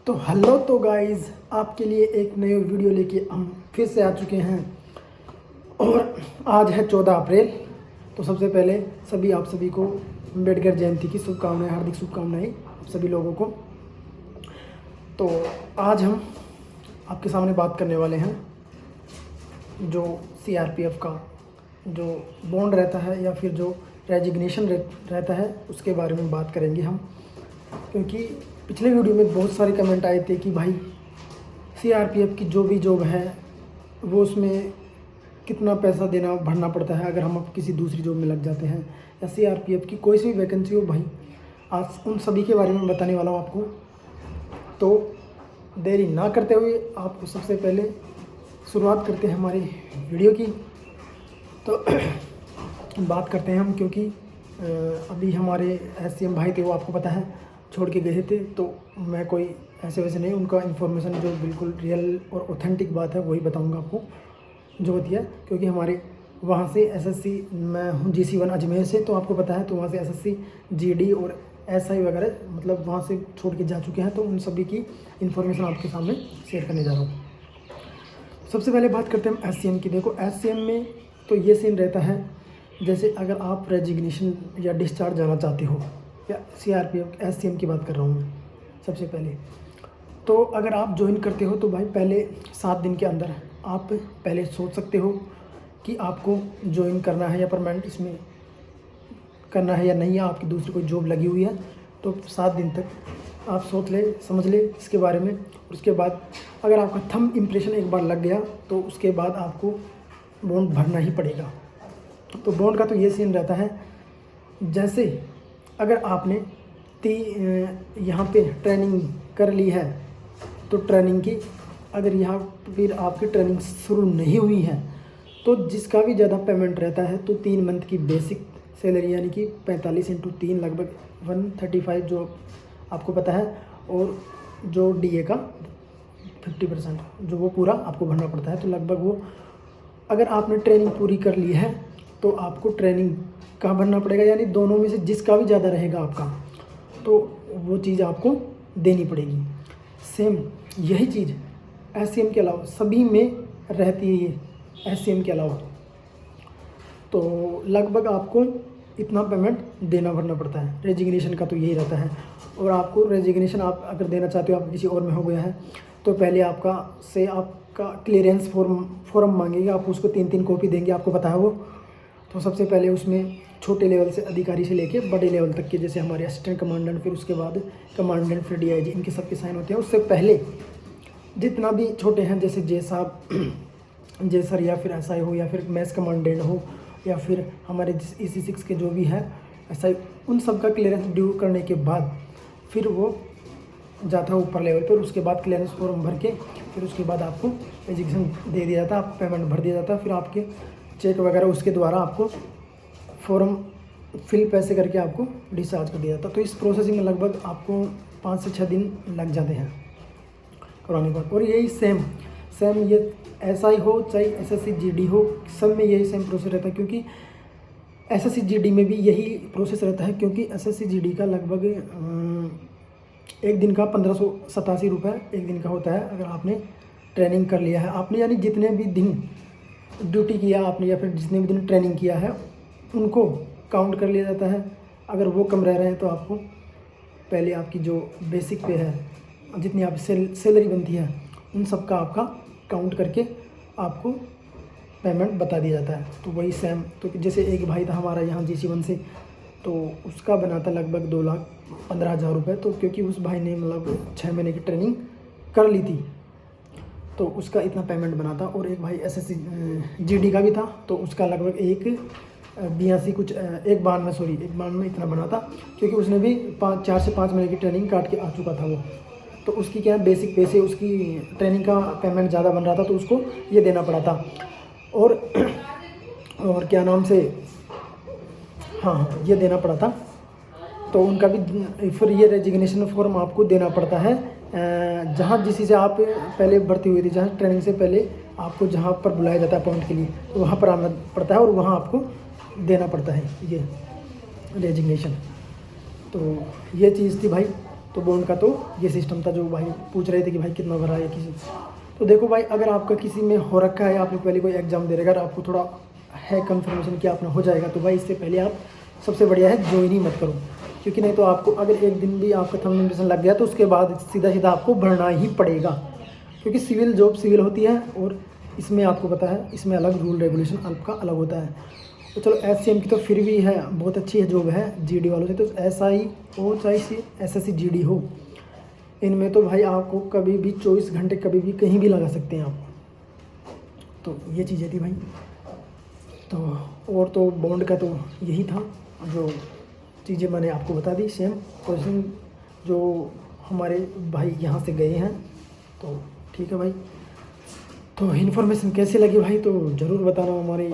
तो हेलो तो गाइज़, आपके लिए एक नई वीडियो लेके हम फिर से आ चुके हैं और आज है 14 अप्रैल। तो सबसे पहले आप सभी को अम्बेडकर जयंती की शुभकामनाएं, हार्दिक शुभकामनाएं आप सभी लोगों को। तो आज हम आपके सामने बात करने वाले हैं जो सीआरपीएफ का जो बॉन्ड रहता है या फिर जो रेजिग्नेशन रहता है उसके बारे में बात करेंगे हम, क्योंकि पिछले वीडियो में बहुत सारे कमेंट आए थे कि भाई सीआरपीएफ की जो भी जॉब है वो उसमें कितना पैसा भरना पड़ता है अगर हम अब किसी दूसरी जॉब में लग जाते हैं, या सीआरपीएफ की कोई सी भी वैकेंसी हो। भाई आज उन सभी के बारे में बताने वाला हूँ आपको। तो देरी ना करते हुए आपको सबसे पहले शुरुआत करते हैं हमारी वीडियो की। तो बात करते हैं हम, क्योंकि अभी हमारे एससीएम भाई थे, वो आपको पता है छोड़ के गए थे। तो मैं कोई ऐसे वैसे नहीं, उनका इन्फॉर्मेशन जो बिल्कुल रियल और ऑथेंटिक बात है वही बताऊंगा आपको जो होती है। क्योंकि हमारे वहाँ से एसएससी, मैं हूँ GC1 अजमेर से, तो आपको पता है, तो वहाँ से एसएससी GD और SI वगैरह मतलब वहाँ से छोड़ के जा चुके हैं। तो उन सभी की इन्फॉर्मेशन आपके सामने शेयर करने जा रहा हूँ। सबसे पहले बात करते हैं हम SCM की। देखो SCM में तो ये सीन रहता है, जैसे अगर आप रेजिग्नेशन या डिस्चार्ज जाना चाहते हो, या सीआरपीएफ SCM की बात कर रहा हूँ मैं सबसे पहले, तो अगर आप ज्वाइन करते हो तो भाई पहले 7 दिन के अंदर आप पहले सोच सकते हो कि आपको ज्वाइन करना है या परमानेंट इसमें करना है या नहीं, या आपकी दूसरी कोई जॉब लगी हुई है। तो 7 दिन तक आप सोच ले, समझ ले इसके बारे में। उसके बाद अगर आपका थंब इम्प्रेशन एक बार लग गया तो उसके बाद आपको बॉन्ड भरना ही पड़ेगा। तो बॉन्ड का तो ये सीन रहता है, जैसे अगर आपने यहाँ पे ट्रेनिंग कर ली है, तो ट्रेनिंग की अगर यहाँ फिर आपकी ट्रेनिंग शुरू नहीं हुई है तो जिसका भी ज़्यादा पेमेंट रहता है, तो 3 मंथ की बेसिक सैलरी यानी कि 45 × 3 लगभग 135 जो आपको पता है, और जो DA का 50% जो वो पूरा आपको भरना पड़ता है। तो लगभग वो अगर आपने ट्रेनिंग पूरी कर ली है तो आपको ट्रेनिंग का भरना पड़ेगा, यानी दोनों में से जिसका भी ज़्यादा रहेगा आपका, तो वो चीज़ आपको देनी पड़ेगी। सेम यही चीज़ SCM के अलावा सभी में रहती है, ये SCM के अलावा। तो लगभग आपको इतना पेमेंट भरना पड़ता है। रेजिग्नेशन का तो यही रहता है। और आपको रेजिग्नेशन आप अगर देना चाहते हो, आप किसी और में हो गया है, तो पहले आपका क्लियरेंस फॉर्म मांगेगा, आप उसको 3-3 कॉपी देंगे, आपको पता है वो। तो सबसे पहले उसमें छोटे लेवल से अधिकारी से लेके बड़े लेवल तक के, जैसे हमारे असिस्टेंट कमांडेंट, फिर उसके बाद कमांडेंट, फिर DIG, इनके सबके साइन होते हैं। उससे पहले जितना भी छोटे हैं, जैसे जे सर या फिर SI हो, या फिर मैस कमांडेंट हो, या फिर हमारे EC6 के जो भी है SI, उन सब का क्लियरेंस ड्यू करने के बाद फिर वो जाता है ऊपर लेवल पर। उसके बाद क्लियरेंस फॉर्म भर के फिर उसके बाद आपको एजुकेशन दे दिया जाता है, आपको पेमेंट भर दिया जाता है। फिर आपके चेक वगैरह उसके द्वारा आपको फॉर्म फिल पैसे करके आपको डिस्चार्ज कर दिया जाता है। तो इस प्रोसेसिंग में लगभग आपको 5 से 6 दिन लग जाते हैं कराने के बाद। और यही सेम ये SI हो चाहे SSC GD हो, सब में यही सेम प्रोसेस रहता है, क्योंकि SSC GD में भी यही प्रोसेस रहता है। क्योंकि SSC GD का लगभग एक दिन का 1587 रुपये एक दिन का होता है, अगर आपने ट्रेनिंग कर लिया है आपने, यानी जितने भी दिन ड्यूटी किया आपने या फिर जितने भी दिन ट्रेनिंग किया है उनको काउंट कर लिया जाता है। अगर वो कम रह रहे हैं तो आपको पहले आपकी जो बेसिक पे है, जितनी आप सैलरी बनती है, उन सब का आपका काउंट करके आपको पेमेंट बता दिया जाता है। तो वही सेम, तो जैसे एक भाई था हमारा यहाँ GC1 से, तो उसका बना था लगभग 2,15,000 रुपये। तो क्योंकि उस भाई ने मतलब 6 महीने की ट्रेनिंग कर ली थी, तो उसका इतना पेमेंट बना था। और एक भाई SSC GD का भी था, तो उसका लगभग एक बार में इतना बना था, क्योंकि उसने भी 4 से 5 महीने की ट्रेनिंग काट के आ चुका था वो। तो उसकी क्या बेसिक पैसे, उसकी ट्रेनिंग का पेमेंट ज़्यादा बन रहा था, तो उसको ये देना पड़ा था। और क्या नाम से, हाँ ये देना पड़ा था। तो उनका भी फिर ये रेजिग्नेशन फॉर्म आपको देना पड़ता है जहाँ जिसी से आप पहले भर्ती हुई थी, जहाँ ट्रेनिंग से पहले आपको जहाँ पर बुलाया जाता है अपॉइंट के लिए, तो वहाँ पर आना पड़ता है और वहाँ आपको देना पड़ता है ये रेजिग्नेशन। तो ये चीज़ थी भाई। तो बॉन्ड का तो ये सिस्टम था, जो भाई पूछ रहे थे कि भाई कितना भरा है किसी। तो देखो भाई, अगर आपका किसी में हो रखा है, आपने पहले कोई एग्ज़ाम दे रहे, अगर आपको थोड़ा है कंफर्मेशन कि आपने हो जाएगा, तो भाई इससे पहले आप सबसे बढ़िया है ज्वाइन ही मत करो, क्योंकि नहीं तो आपको अगर एक दिन भी आपका थंब इम्प्रेशन लग गया तो उसके बाद सीधा सीधा आपको भरना ही पड़ेगा, क्योंकि सिविल जॉब सिविल होती है और इसमें आपको पता है इसमें अलग रूल रेगुलेशन आपका अलग होता है। तो चलो SCM की तो फिर भी है, बहुत अच्छी है जॉब है GD वालों से, तो SI हो चाहे SSC GD हो, इनमें तो भाई आपको कभी भी 24 घंटे कभी भी कहीं भी लगा सकते हैं आप। तो ये चीज़ें थी भाई। तो और तो बॉन्ड का तो यही था, जो चीज़ें मैंने आपको बता दी सेम क्वेश्चन जो हमारे भाई यहाँ से गए हैं। तो ठीक है भाई, तो इन्फॉर्मेशन कैसी लगी भाई तो ज़रूर बताना हमारे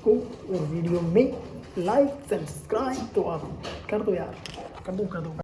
को, और वीडियो में लाइक सब्सक्राइब तो आप कर दो यार, कर दो।